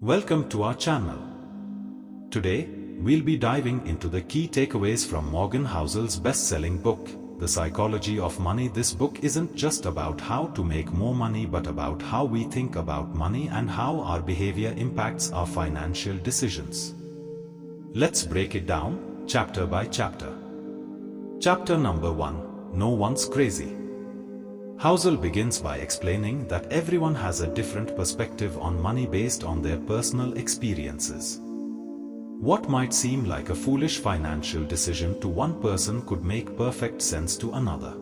Welcome to our channel. Today, we'll be diving into the key takeaways from Morgan Housel's best-selling book, The Psychology of Money. This book isn't just about how to make more money but about how we think about money and how our behavior impacts our financial decisions. Let's break it down, chapter by chapter. Chapter number 1, No One's Crazy. Housel begins by explaining that everyone has a different perspective on money based on their personal experiences. What might seem like a foolish financial decision to one person could make perfect sense to another.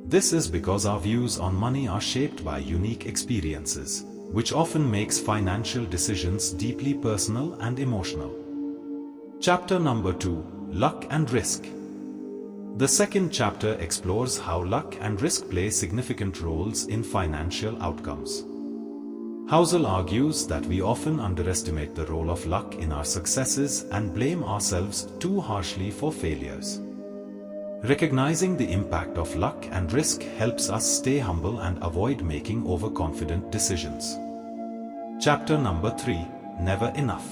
This is because our views on money are shaped by unique experiences, which often makes financial decisions deeply personal and emotional. Chapter number 2, Luck and Risk. The second chapter explores how luck and risk play significant roles in financial outcomes. Housel argues that we often underestimate the role of luck in our successes and blame ourselves too harshly for failures. Recognizing the impact of luck and risk helps us stay humble and avoid making overconfident decisions. Chapter number 3, Never Enough.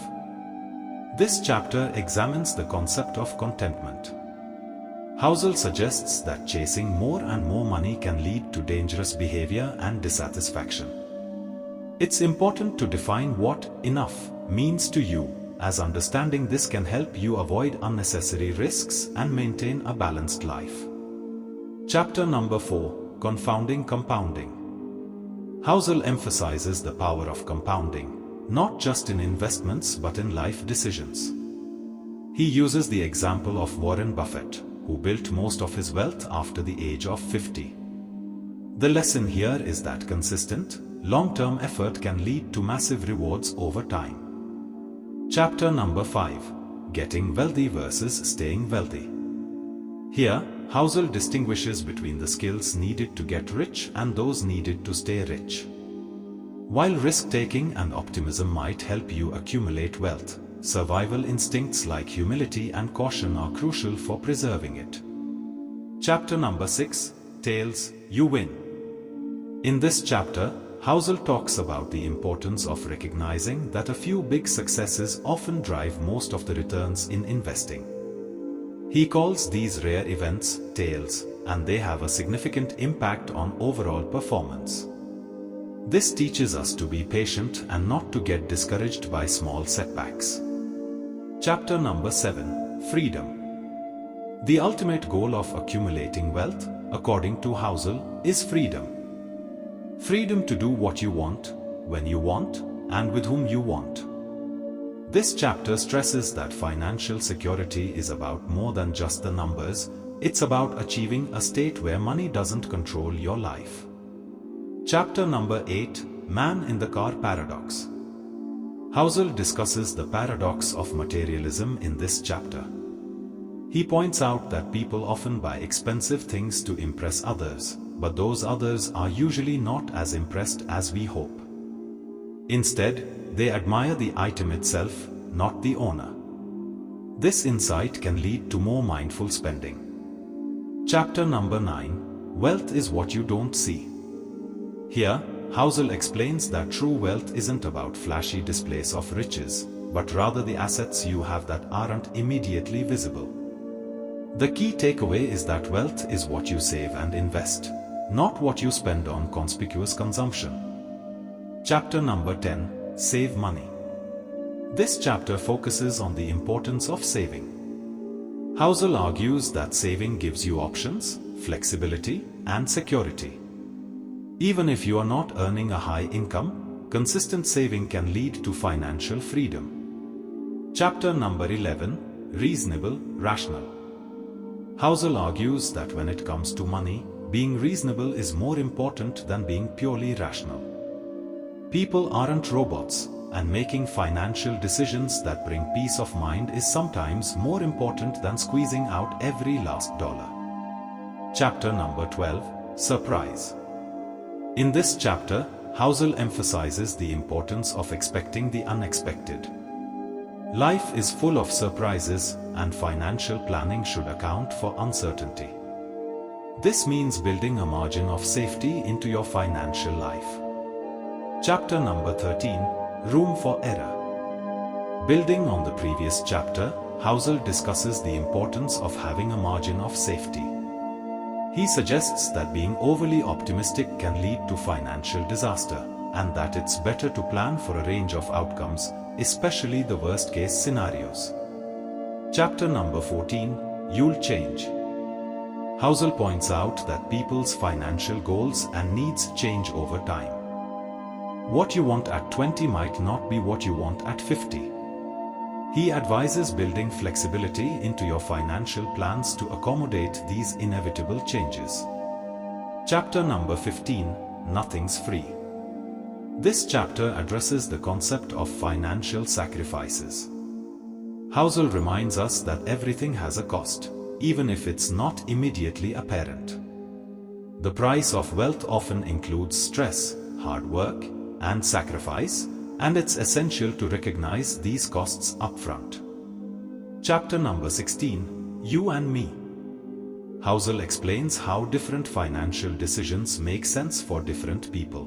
This chapter examines the concept of contentment. Housel suggests that chasing more and more money can lead to dangerous behavior and dissatisfaction. It's important to define what enough means to you, as understanding this can help you avoid unnecessary risks and maintain a balanced life. Chapter number 4, Confounding Compounding. Housel emphasizes the power of compounding, not just in investments but in life decisions. He uses the example of Warren Buffett, who built most of his wealth after the age of 50. The lesson here is that consistent, long-term effort can lead to massive rewards over time. Chapter number 5, Getting Wealthy versus Staying Wealthy. Here, Housel distinguishes between the skills needed to get rich and those needed to stay rich. While risk-taking and optimism might help you accumulate wealth, survival instincts like humility and caution are crucial for preserving it. Chapter number 6, Tails, You Win. In this chapter, Housel talks about the importance of recognizing that a few big successes often drive most of the returns in investing. He calls these rare events tails, and they have a significant impact on overall performance. This teaches us to be patient and not to get discouraged by small setbacks. Chapter number 7, Freedom. The ultimate goal of accumulating wealth, according to Housel, is freedom. Freedom to do what you want, when you want, and with whom you want. This chapter stresses that financial security is about more than just the numbers. It's about achieving a state where money doesn't control your life. Chapter number 8, Man in the Car Paradox. Housel discusses the paradox of materialism in this chapter. He points out that people often buy expensive things to impress others, but those others are usually not as impressed as we hope. Instead, they admire the item itself, not the owner. This insight can lead to more mindful spending. Chapter number 9, Wealth is What You Don't See. Here, Housel explains that true wealth isn't about flashy displays of riches, but rather the assets you have that aren't immediately visible. The key takeaway is that wealth is what you save and invest, not what you spend on conspicuous consumption. Chapter number 10, Save Money. This chapter focuses on the importance of saving. Housel argues that saving gives you options, flexibility, and security. Even if you are not earning a high income, consistent saving can lead to financial freedom. Chapter number 11, Reasonable, Rational. Housel argues that when it comes to money, being reasonable is more important than being purely rational. People aren't robots, and making financial decisions that bring peace of mind is sometimes more important than squeezing out every last dollar. Chapter number 12, Surprise. In this chapter, Housel emphasizes the importance of expecting the unexpected. Life is full of surprises, and financial planning should account for uncertainty. This means building a margin of safety into your financial life. Chapter number 13, Room for error. Building on the previous chapter, Housel discusses the importance of having a margin of safety. He suggests that being overly optimistic can lead to financial disaster, and that it's better to plan for a range of outcomes, especially the worst-case scenarios. Chapter number 14, You'll Change. Housel points out that people's financial goals and needs change over time. What you want at 20 might not be what you want at 50. He advises building flexibility into your financial plans to accommodate these inevitable changes. Chapter number 15, Nothing's Free. This chapter addresses the concept of financial sacrifices. Housel reminds us that everything has a cost, even if it's not immediately apparent. The price of wealth often includes stress, hard work, and sacrifice, and it's essential to recognize these costs upfront. Chapter number 16, You and Me. Housel explains how different financial decisions make sense for different people.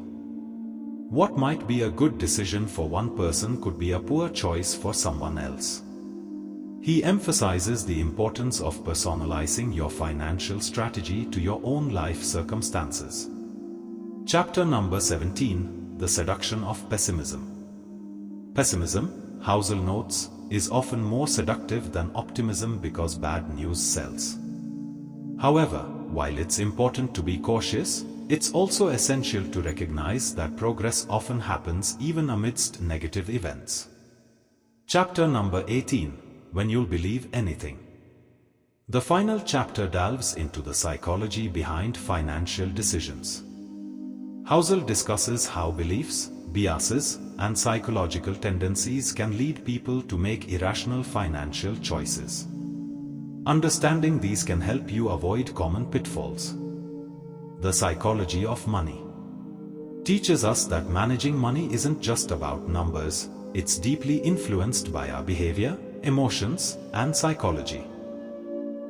What might be a good decision for one person could be a poor choice for someone else. He emphasizes the importance of personalizing your financial strategy to your own life circumstances. Chapter number 17, The Seduction of Pessimism. Pessimism, Housel notes, is often more seductive than optimism because bad news sells. However, while it's important to be cautious, it's also essential to recognize that progress often happens even amidst negative events. Chapter number 18, When You'll Believe Anything. The final chapter delves into the psychology behind financial decisions. Housel discusses how beliefs, biases, and psychological tendencies can lead people to make irrational financial choices. Understanding these can help you avoid common pitfalls. The psychology of money teaches us that managing money isn't just about numbers, it's deeply influenced by our behavior, emotions, and psychology.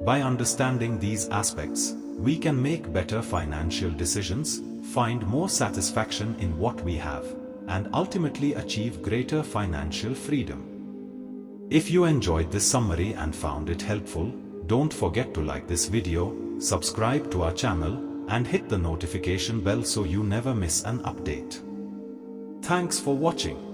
By understanding these aspects, we can make better financial decisions, find more satisfaction in what we have, and ultimately achieve greater financial freedom. If you enjoyed this summary and found it helpful, don't forget to like this video, subscribe to our channel, and hit the notification bell so you never miss an update. Thanks for watching.